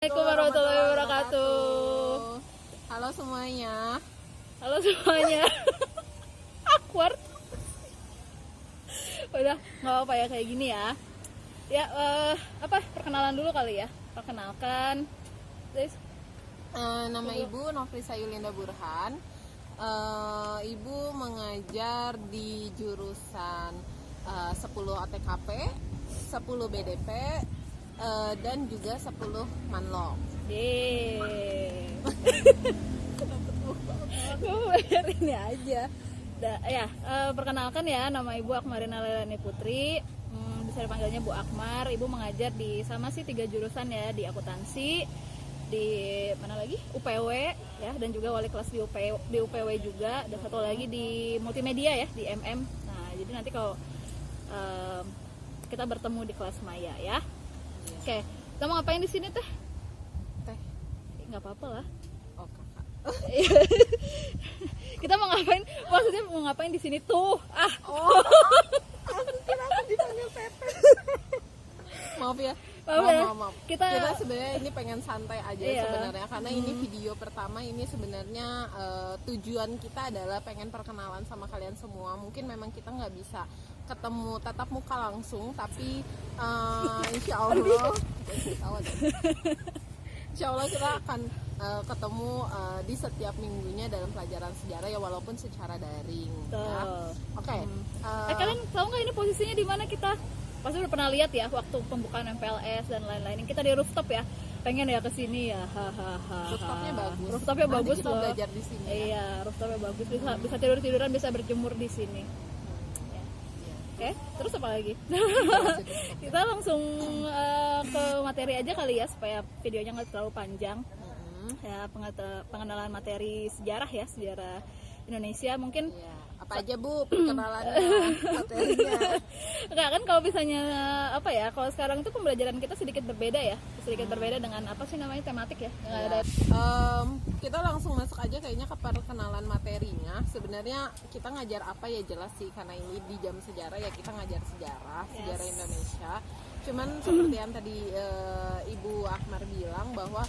Assalamualaikum warahmatullahi wabarakatuh. Halo semuanya. Halo semuanya. Awkward. Udah nggak apa-apa ya kayak gini ya. Ya perkenalan dulu kali ya. Perkenalkan. Guys. Nama Ibu Nofrisa Yulinda Burhan. Ibu mengajar di jurusan 10 ATKP, 10 BDP, dan juga 10 Manlog. Gue bayar ini aja. Perkenalkan ya, nama Ibu Akmarina Leilani Putri. Bisa dipanggilnya Bu Akmar. Ibu mengajar di sama sih 3 jurusan ya, di akuntansi, di mana lagi? UPW ya, dan juga wali kelas di UPW juga, dan satu lagi di multimedia ya, di MM. Nah, jadi nanti kalau kita bertemu di kelas Maya ya. Oke, kita mau ngapain di sini teh? Teh? Nggak apa-apa lah. Oh kakak. Kita mau ngapain? Maksudnya mau ngapain di sini tuh? Kira aku dipanggil Pepe. Maaf ya. Maaf. Kita sebenarnya ini pengen santai aja sebenarnya, karena ini video pertama. Ini sebenarnya tujuan kita adalah pengen perkenalan sama kalian semua. Mungkin memang kita nggak bisa ketemu tatap muka langsung, tapi insya Allah kita akan ketemu di setiap minggunya dalam pelajaran sejarah ya, walaupun secara daring ya. Oke. Kalian tahu nggak ini posisinya di mana kita? Pasti udah pernah lihat ya waktu pembukaan MPLS dan lain-lain. Kita di rooftop ya. Pengen ya kesini ya. Rooftopnya bagus kita loh. Belajar di sini. Iya, rooftopnya bagus. Bisa tidur-tiduran, bisa berjemur di sini. Oke, terus apa lagi? Kita langsung ke materi aja kali ya, supaya videonya nggak terlalu panjang. Ya, pengenalan materi sejarah ya, sejarah Indonesia mungkin. Apa aja Bu perkenalannya, materinya? Enggak kan, kalau misalnya kalau sekarang itu pembelajaran kita sedikit berbeda ya, berbeda dengan apa sih namanya, tematik ya. Kita langsung masuk aja kayaknya ke perkenalan materinya. Sebenarnya kita ngajar apa ya, jelas sih, karena ini di jam sejarah ya, kita ngajar sejarah Indonesia. Cuman seperti yang tadi Ibu Akmar bilang bahwa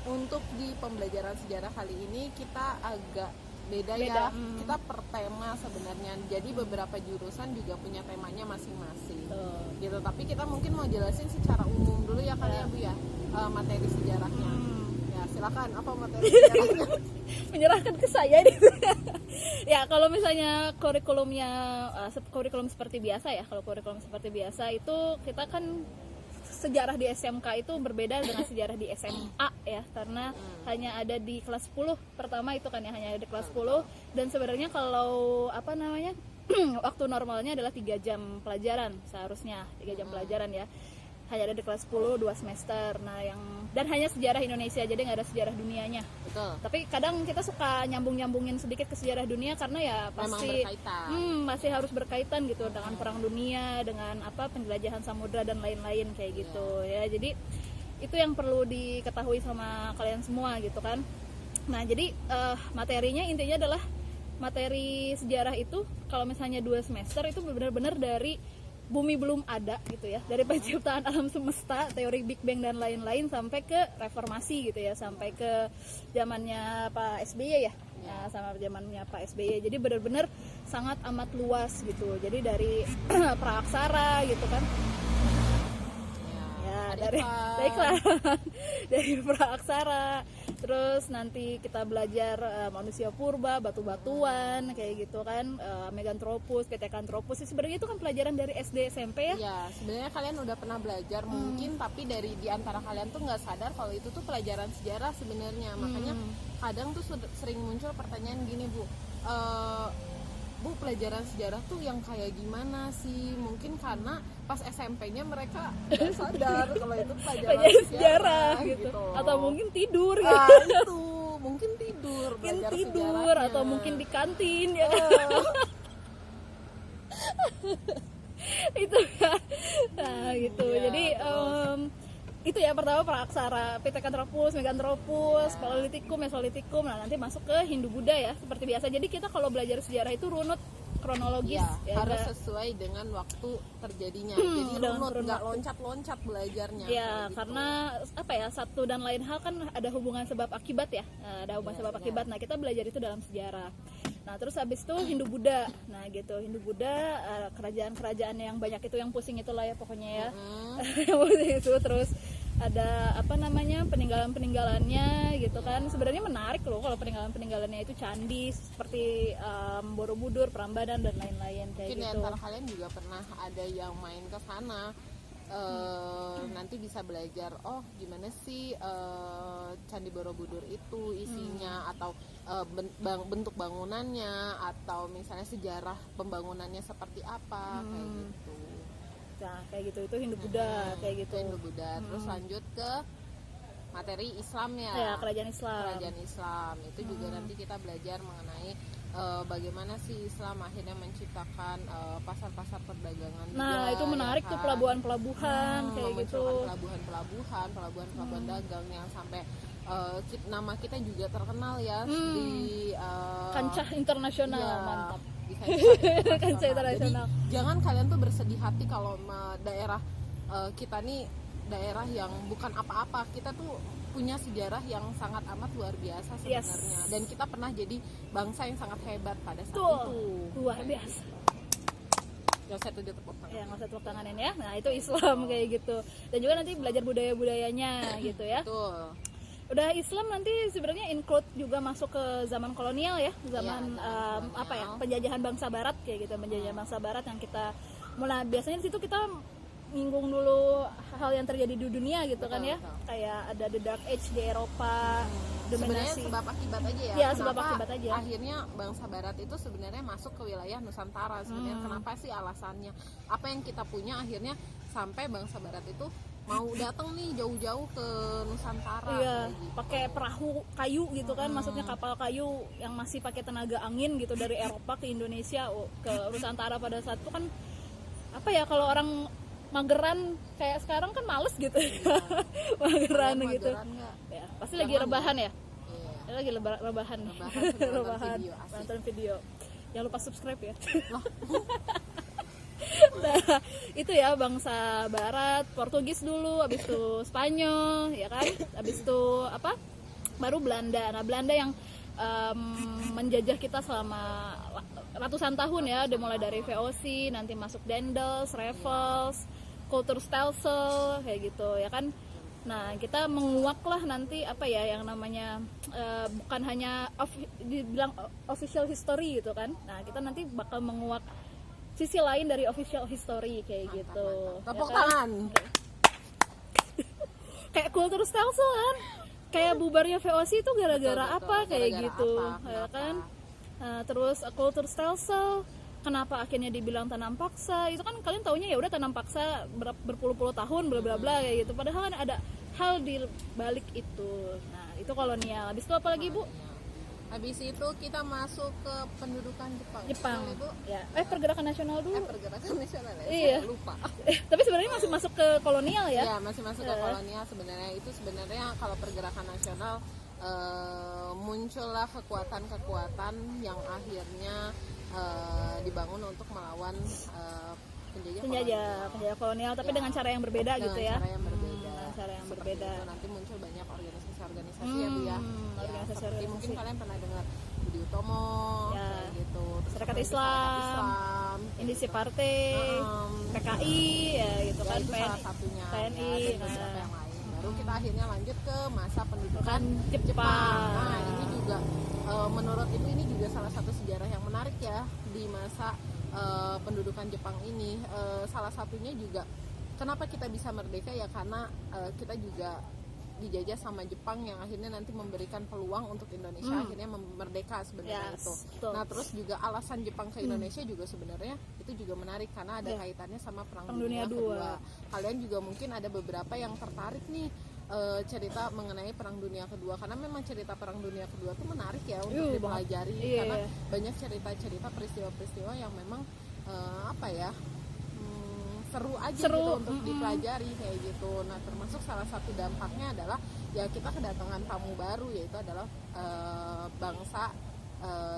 untuk di pembelajaran sejarah kali ini kita agak beda. Ya, kita per tema sebenarnya. Jadi beberapa jurusan juga punya temanya masing-masing. Gitu. Tapi kita mungkin mau jelasin secara umum dulu ya kali ya Bu ya, materi sejarahnya. Ya, silakan, apa materi sejarahnya? Menyerahkan ke saya gitu. Ya, kalau misalnya kurikulum seperti biasa ya, kalau kurikulum seperti biasa itu kita kan sejarah di SMK itu berbeda dengan sejarah di SMA ya, karena hanya ada di kelas 10 pertama itu kan ya, hanya ada di kelas 10. Dan sebenarnya kalau waktu normalnya adalah 3 jam pelajaran seharusnya, 3 jam pelajaran ya, hanya ada di kelas 10 2 semester. Nah, dan hanya sejarah Indonesia, jadi nggak ada sejarah dunianya. Betul. Tapi kadang kita suka nyambungin sedikit ke sejarah dunia, karena ya pasti masih harus berkaitan gitu dengan perang dunia, dengan penjelajahan samudra dan lain-lain kayak gitu ya. Jadi itu yang perlu diketahui sama kalian semua gitu kan. Nah, jadi materinya intinya adalah materi sejarah itu kalau misalnya 2 semester itu benar-benar dari bumi belum ada gitu ya, dari penciptaan alam semesta, teori Big Bang dan lain-lain, sampai ke reformasi gitu ya, sampai ke zamannya Pak SBY ya. Nah, sama zamannya Pak SBY. Jadi benar-benar sangat amat luas gitu. Jadi dari praaksara gitu kan. Dari praaksara, terus nanti kita belajar manusia purba, batu-batuan kayak gitu kan, Meganthropus, Pithecanthropus. Sebenarnya itu kan pelajaran dari SD SMP ya. Ya, sebenarnya kalian udah pernah belajar mungkin, tapi di antara kalian tuh nggak sadar kalau itu tuh pelajaran sejarah sebenarnya. Makanya kadang tuh sering muncul pertanyaan gini Bu, pelajaran sejarah tuh yang kayak gimana sih? Mungkin karena pas SMP-nya mereka nggak sadar kalau itu pelajaran sejarah gitu. Atau mungkin tidur gitu. Itu mungkin tidur, belajar sejarahnya. Atau mungkin di kantin ya. Itu kan. Nah, gitu. Jadi itu ya, pertama Praaksara, Pithecanthropus, Meganthropus, Paleolitikum, Mesolitikum. Nah, nanti masuk ke Hindu-Buddha ya, seperti biasa. Jadi kita kalau belajar sejarah itu runut kronologis ya, harus nggak- sesuai dengan waktu terjadinya. Jadi dengan runut, kurun nggak waktu. loncat-loncat belajarnya. Ya, kayak gitu. karena apa ya, satu dan lain hal kan ada hubungan sebab akibat ya. Nah, ada hubungan Iya, sebab iya. akibat. Nah, kita belajar itu dalam sejarah. Nah, terus habis itu Hindu-Buddha. Nah, gitu. Hindu-Buddha, kerajaan-kerajaan yang banyak itu, yang pusing itulah ya pokoknya ya. Yang pusing itu. Terus ada apa namanya, peninggalan-peninggalannya gitu kan. Sebenarnya menarik loh kalau peninggalan-peninggalannya itu candi seperti Borobudur, Prambanan dan lain-lain kayak Mungkin di gitu. antara kalian juga pernah ada yang main ke sana. Nanti bisa belajar, oh gimana sih Candi Borobudur itu isinya, atau bentuk bangunannya, atau misalnya sejarah pembangunannya seperti apa, kayak gitu. Nah, kayak gitu, itu Hindu-Buddha kayak gitu. Itu Hindu-Buddha. Terus lanjut ke materi Islam Ya, ya. kerajaan Islam. Kerajaan Islam itu juga nanti kita belajar mengenai bagaimana sih Islam akhirnya menciptakan pasar-pasar perdagangan. Nah, juga, itu menarik ya tuh, kan? pelabuhan-pelabuhan kayak gitu. Pelabuhan-pelabuhan, pelabuhan dagang yang sampai nama kita juga terkenal ya di Kancah internasional, iya, mantap. di kancah Kancah internasional. Jadi internasional. jangan kalian tuh bersedih hati kalau daerah kita nih daerah yang bukan apa-apa. Kita tuh punya sejarah yang sangat amat luar biasa sebenarnya. Yes. Dan kita pernah jadi bangsa yang sangat hebat pada saat Tuh, itu. luar biasa. Gak usah tunjuk tepuk tangan. Ya, nggak usah tepuk tanganin ya. Nah, itu Islam kayak gitu. Dan juga nanti belajar budaya-budayanya gitu ya. Betul. Udah Islam nanti sebenarnya include juga masuk ke zaman kolonial ya, zaman zaman apa ya, kolonial. penjajahan bangsa barat kayak gitu, penjajahan bangsa barat yang kita mulai biasanya di situ kita nyinggung dulu hal yang terjadi di dunia gitu kan ya. Betul. Kayak ada the dark age di Eropa, Sebenarnya dominasi. sebab akibat aja ya. Iya, sebab Kenapa akibat aja. akhirnya bangsa barat itu sebenarnya masuk ke wilayah Nusantara. Sebenarnya kenapa sih alasannya? Apa yang kita punya akhirnya sampai bangsa barat itu mau datang nih jauh-jauh ke Nusantara. Iya, kayak gitu. pakai perahu kayu gitu kan, maksudnya kapal kayu yang masih pakai tenaga angin gitu dari Eropa ke Indonesia, ke Nusantara pada saat itu kan apa ya, kalau orang mageran kayak sekarang kan males gitu. Mageran Kalian gitu. mageran nggak? Ya, pasti lagi rebahan ya. Iya. Lagi rebahan. Rebahan sambil nonton Rebahan, video, asik. nonton video. Jangan lupa subscribe ya. Loh, Nah, itu ya bangsa barat, Portugis dulu, habis itu Spanyol, ya kan? Habis itu apa? Baru Belanda. Nah, Belanda yang menjajah kita selama ratusan tahun ya, udah mulai dari VOC, nanti masuk Dendels, Raffles, Kulturstelsel kayak gitu ya kan. Nah, kita menguak lah nanti apa ya yang namanya bukan hanya dibilang official history gitu kan. Nah, kita nanti bakal menguak sisi lain dari official history kayak gitu. mantap. Tepuk Ya kan? tangan. Kayak Kulturstelsel kan, kayak bubarnya VOC itu gara-gara Betul, apa betul. kayak Gara-gara gitu apa? ya Kenapa? kan. Nah, terus Kulturstelsel kenapa akhirnya dibilang tanam paksa, itu kan kalian taunya ya udah tanam paksa berpuluh-puluh tahun bla bla bla kayak gitu, padahal kan ada hal di balik itu. Nah, itu kolonial. Habis itu apa lagi, Bu? Habis itu kita masuk ke pendudukan Jepang. Jepang. Boleh, Bu? Ya, pergerakan nasional dulu. Pergerakan nasional ya. Iya. Saya lupa. Tapi sebenarnya masih masuk ke kolonial ya. Ya, masih masuk ke kolonial sebenarnya. Itu sebenarnya kalau pergerakan nasional muncullah kekuatan-kekuatan yang akhirnya dibangun untuk melawan penjajah kolonial, tapi Ya. dengan cara yang berbeda dengan gitu ya. cara yang berbeda. Dengan cara yang Seperti berbeda. itu. Nanti muncul banyak organisasi-organisasi ya, Bu ya. organisasi-organisasi. Seperti mungkin kalian pernah dengar Budi Utomo Ya. kayak gitu. Terus Serikat ada Islam, Indisi Partai, PKI ya gitu ya, kan, itu salah satunya. PNI, Ya, dan nah. beberapa yang lain. Baru kita akhirnya lanjut ke masa pendudukan Kan Jepang. Nah, ini juga menurut Ibu ini juga salah satu sejarah yang menarik ya di masa pendudukan Jepang ini. Salah satunya juga kenapa kita bisa merdeka ya karena kita juga dijajah sama Jepang yang akhirnya nanti memberikan peluang untuk Indonesia akhirnya merdeka sebenarnya Yes, itu. betul. Nah, terus juga alasan Jepang ke Indonesia juga sebenarnya itu juga menarik karena ada Ya. kaitannya sama Perang Perang Dunia Dunia II. Kedua. Kalian juga mungkin ada beberapa yang tertarik nih cerita mengenai Perang Dunia Kedua karena memang cerita Perang Dunia Kedua itu menarik ya untuk dipelajari Iya. karena banyak cerita-cerita peristiwa-peristiwa yang memang apa ya seru aja Seru, gitu untuk dipelajari kayak gitu. Nah termasuk salah satu dampaknya adalah ya kita kedatangan tamu baru, yaitu adalah bangsa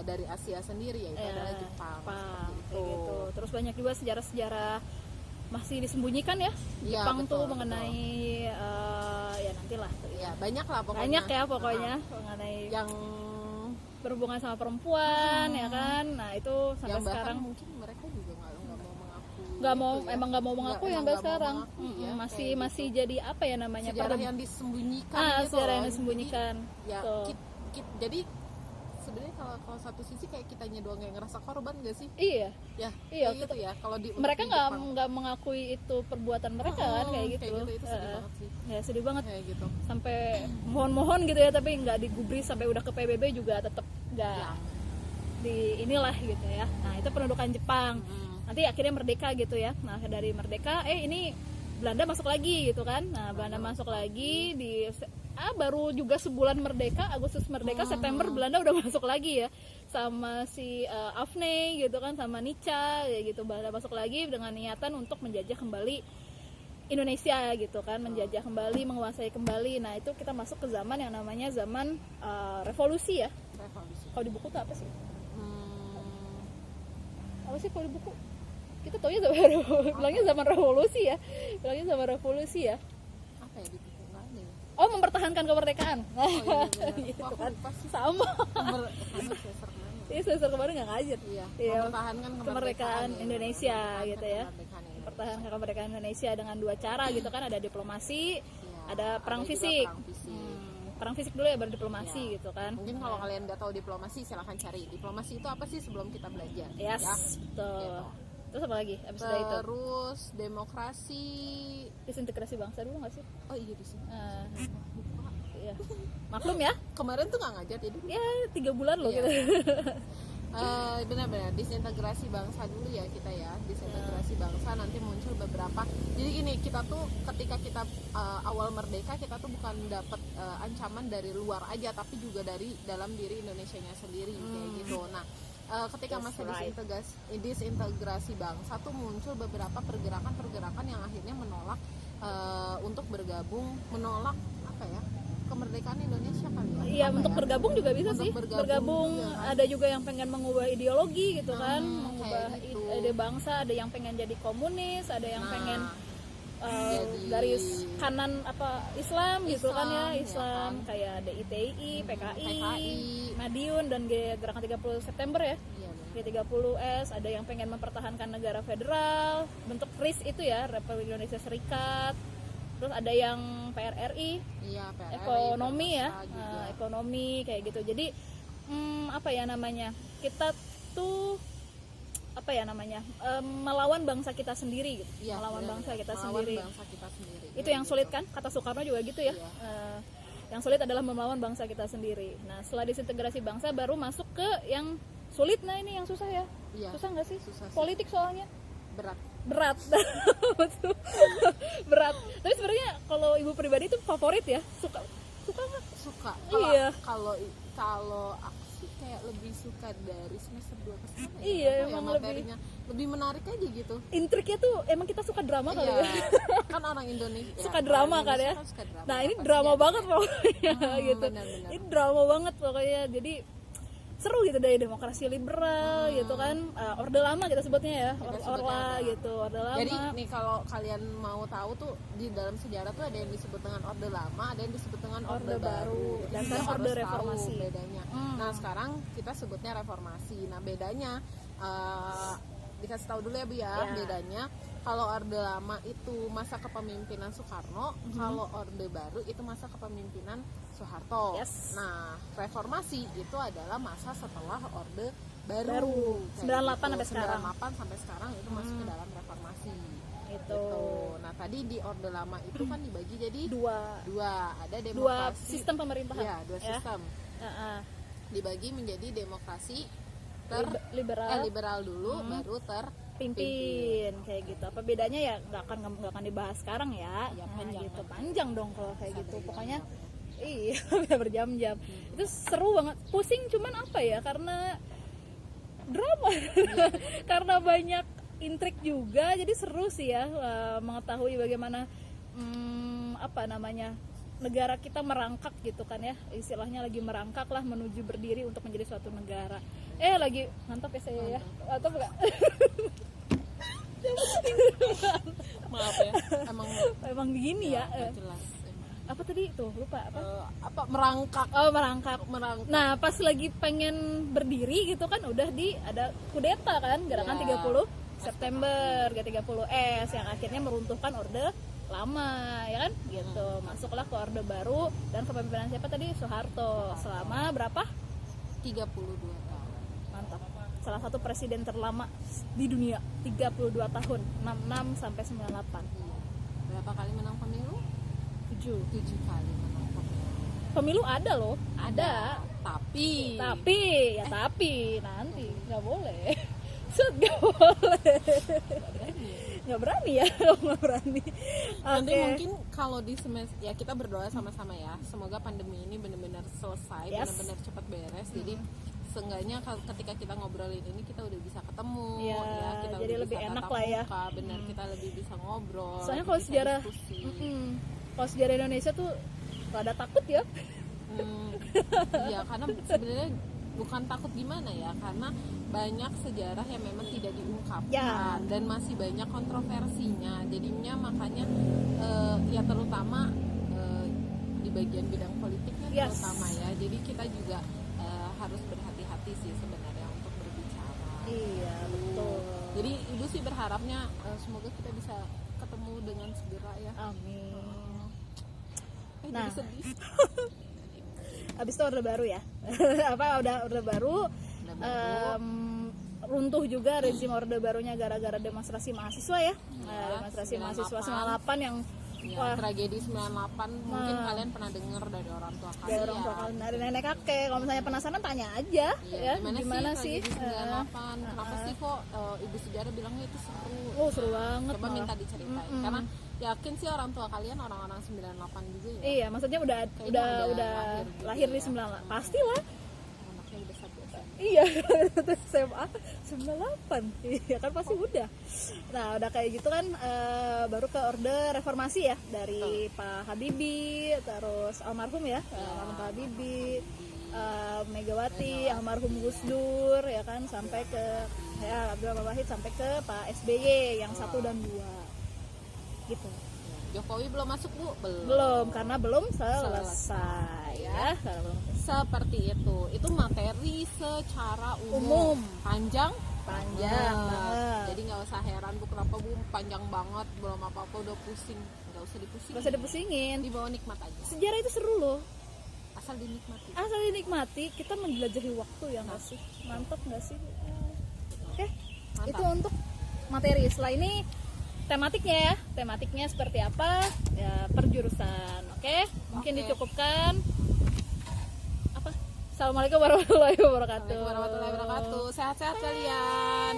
dari Asia sendiri, yaitu adalah Jepang, seperti itu. kayak gitu. Terus banyak juga sejarah-sejarah masih disembunyikan ya Iya, Jepang betul, tuh mengenai ya nantilah Ya banyak lah pokoknya. banyak ya pokoknya mengenai Yang berhubungan sama perempuan ya kan. Nah itu sampai yang bahkan sekarang mungkin mereka juga nggak mau mengaku. nggak mau itu ya. emang nggak mau mengaku Nggak- yang emang sampai nggak mau sekarang. mengaku ya, Masih kayak masih gitu. jadi apa ya namanya Sejarah yang disembunyikan gitu sejarah yang loh. disembunyikan. Jadi, ya Tuh. jadi sebenarnya kalau satu sisi kayak kitanya doang yang ngerasa korban gak sih? Iya, Ya Iya, kayak gitu ya. Kalau di mereka di nggak Jepang. mengakui itu perbuatan mereka kan kayak gitu. Itu sedih banget sih. Ya sedih banget. Kayak gitu. Sampai mohon-mohon gitu ya, tapi nggak digubris sampai udah ke PBB juga tetap nggak Ya. di inilah gitu ya. Nah itu pendudukan Jepang. Hmm. Nanti akhirnya merdeka gitu ya. Nah dari merdeka ini Belanda masuk lagi gitu kan. Nah Belanda masuk lagi di baru juga sebulan merdeka, Agustus merdeka, September Belanda udah masuk lagi ya sama si Afne gitu kan, sama Nica ya gitu. Belanda masuk lagi dengan niatan untuk menjajah kembali Indonesia gitu kan, menjajah kembali, menguasai kembali. Nah itu kita masuk ke zaman yang namanya zaman revolusi ya. Revolusi. Kalau di buku tuh apa sih? Hmm. Apa sih kalau di buku? Kita taunya bilangnya zaman revolusi ya. Bilangnya zaman revolusi ya. Apa ya di buku nggak ada ya? Oh, mempertahankan kemerdekaan. Oh iya benar. Gitu Wah, aku kan. lupa sih. Sama. Kamu semester mana? Iya, semester kemarin nggak ngajar. Iya. Iya. Mempertahankan Kemerdekaan ya. Indonesia Mempertahankan gitu ya. kemerdekaan Indonesia. Mempertahankan kemerdekaan Indonesia dengan dua cara gitu kan, ada diplomasi, Iya, ada perang juga fisik. perang fisik. Perang fisik dulu ya baru diplomasi Iya. gitu kan. Mungkin kalau kalian nggak tahu diplomasi, silahkan cari diplomasi itu apa sih sebelum kita belajar. Yes, Ya. betul. Gitu. Terus apa lagi? Abis dari itu Terus demokrasi. disintegrasi bangsa dulu nggak sih? Oh iya di sini. Iya. Maklum ya, Kemarin tuh nggak ngajar jadi. ya 3 bulan loh Iya. gitu. Benar-benar disintegrasi bangsa dulu ya kita ya, disintegrasi bangsa, nanti muncul beberapa. Jadi gini, kita tuh ketika kita awal merdeka, kita tuh bukan dapat ancaman dari luar aja, tapi juga dari dalam diri Indonesianya sendiri kayak gitu. Nah ketika That's masa right. disintegrasi bangsa tuh muncul beberapa pergerakan yang akhirnya menolak untuk bergabung, menolak apa ya, kemerdekaan Indonesia kali ya. Iya, Apa untuk ya? bergabung juga bisa Untuk sih. bergabung juga, kan? Ada juga yang pengen mengubah ideologi gitu kan, mengubah kayak gitu. ide bangsa, ada yang pengen jadi komunis, ada yang Nah, pengen jadi- garis kanan apa Islam gitu kan ya, Islam, ya Islam kan? kayak DITI, PKI, PKI. Madiun dan Gerakan 30 September ya. Iya, benar. G30S, ada yang pengen mempertahankan negara federal, bentuk RIS itu ya, Republik Indonesia Serikat. Terus ada yang PRRI, Iya, PRRI, ekonomi ya, berbangsa juga. ekonomi kayak gitu. Jadi apa ya namanya, kita tuh apa ya namanya, melawan bangsa kita sendiri gitu, Iya, melawan benar, bangsa benar. kita Melawan sendiri. bangsa kita sendiri. Itu Kayak yang gitu. sulit kan, kata Soekarno juga gitu ya. Iya. Yang sulit adalah melawan bangsa kita sendiri. Nah setelah disintegrasi bangsa baru masuk ke yang sulit. Nah ini yang susah ya. Iya. Susah nggak sih? Susah sih. Politik soalnya Berat. Betul. Berat. Tapi sebenarnya kalau ibu pribadi itu favorit ya, suka nggak? Suka. Iya. Kalau aku sih kayak lebih suka dari semester 2 ke sana. Iya, Apa ya, emang materinya lebih menarik aja gitu. Intriknya tuh emang kita suka drama kali Iya. ya. Kan orang Indonesia Suka drama orang kan ya. Indonesia suka drama. Nah ini Pasti drama ada. banget pokoknya gitu. benar-benar. Ini drama banget pokoknya. Jadi seru gitu dari demokrasi liberal gitu kan. Orde lama kita sebutnya ya. Kita sebutnya Orla Orde Lama. gitu, Orde lama. Jadi nih kalau kalian mau tahu tuh di dalam sejarah tuh ada yang disebut dengan Orde Lama, ada yang disebut dengan Orde, Orde Baru. Jadi Dan kita sekarang harus Orde tahu Reformasi. bedanya. Nah sekarang kita sebutnya reformasi. Nah bedanya dikasih tahu dulu ya Bu ya. Bedanya kalau Orde Lama itu masa kepemimpinan Soekarno, kalau Orde Baru itu masa kepemimpinan Soeharto. Yes. Nah reformasi itu adalah masa setelah Orde Baru. Baru. 98 sampai sekarang. 98 sampai sekarang itu masuk ke dalam reformasi. Gitu. Gitu. Nah tadi di Orde Lama itu kan dibagi jadi Dua ada demokrasi, sistem pemerintahan. ya dua ya. sistem dibagi menjadi demokrasi liberal dulu, baru Pimpin kayak gitu. Apa bedanya ya nggak akan dibahas sekarang ya. Ya, Nah, panjang gitu nanti. panjang dong kalau kayak Bisa gitu. berjam-jam. Pokoknya iya bisa berjam-jam. Itu seru banget. Pusing cuman apa ya? Karena drama. Karena banyak intrik juga, jadi seru sih ya mengetahui bagaimana negara kita merangkak gitu kan ya, istilahnya lagi merangkak lah menuju berdiri untuk menjadi suatu negara. Lagi mantap ya saya ya, mantap nggak? Maaf ya, Emang begini ya. nggak jelas emang. Apa tadi tuh lupa apa? Merangkak. Oh, merangkak. Merangkak. Nah, pas lagi pengen berdiri gitu kan udah ada kudeta kan, gerakan Ya. 30 September G30S yang akhirnya meruntuhkan Orde Lama, ya kan? Gitu. Masuklah ke Orde Baru dan kepemimpinan siapa tadi? Soeharto. Selama berapa? 32 tahun. Mantap. Salah satu presiden terlama di dunia, 32 tahun, 66 sampai 98. Berapa kali menang pemilu? 7. 7 kali menang pemilu. Pemilu ada loh, ada. Tapi Tapi nanti nggak boleh. Nggak boleh. Nggak berani ya, nggak berani. nanti Oke. mungkin kalau di semester ya kita berdoa sama-sama ya, semoga pandemi ini benar-benar selesai, Yes. benar-benar cepat beres. Jadi seenggaknya ketika kita ngobrolin ini kita udah bisa ketemu, Ya, kita jadi udah lebih bisa enak tatap lah ya. muka, benar kita lebih bisa ngobrol. Soalnya lebih kalau bisa sejarah, diskusi. kalau sejarah Indonesia tuh rada takut ya. Ya karena sebenarnya bukan takut gimana ya, karena banyak sejarah yang memang tidak diungkapkan Ya. dan masih banyak kontroversinya, jadinya makanya ya terutama di bagian bidang politiknya Yes. terutama ya, jadi kita juga harus berhati-hati sih sebenarnya untuk berbicara. Iya, betul. Jadi ibu sih berharapnya semoga kita bisa ketemu dengan segera ya. Amin. Jadi Nah. sedih. Habis itu Orde Baru ya. Udah Orde Baru. Udah baru. Runtuh juga rezim Orde Barunya gara-gara demonstrasi mahasiswa ya. Demonstrasi 98. mahasiswa 98 yang Ya, wah, tragedi 98 mungkin kalian pernah dengar dari orang tua kalian. dari orang tua kalian, dari nenek kakek. Kalau misalnya penasaran tanya aja ya, gimana sih? tragedi 98? Kenapa sih kok ibu sejarah bilangnya itu seru? Oh, seru banget Coba malah. minta diceritain. Karena yakin sih orang tua kalian orang-orang 98 juga ya. Iya, maksudnya udah udah lahir di juga 98. Pastilah. Anaknya udah satu SMA. Iya, SMA 98. Iya kan pasti udah. Nah, udah kayak gitu kan baru ke Orde Reformasi ya dari Pak Habibie, terus almarhum ya, almarhum Pak Habibie, Megawati, almarhum Gus Dur ya kan, sampai ke ya Abdul Rahman Wahid, sampai ke Pak SBY yang 1 dan 2. Gitu. Jokowi belum masuk Bu? Belum, karena belum selesai ya. Karena belum selesai. Seperti itu materi secara umum. Panjang Panjang banget. Jadi nggak usah heran Bu kenapa Bu panjang banget, belum apa-apa udah pusing. Nggak usah dipusing. Gak usah dipusingin. Dibawa nikmat aja. Sejarah itu seru loh. Asal dinikmati. Asal dinikmati, kita menjelajahi waktu ya nggak sih? Mantap nggak sih? Oke, Mantap. itu untuk materi. Setelah ini tematiknya ya, tematiknya seperti apa? Ya per jurusan. Oke, mungkin Oke. dicukupkan. Apa? Assalamualaikum warahmatullahi wabarakatuh. Assalamualaikum warahmatullahi wabarakatuh. Sehat-sehat kalian.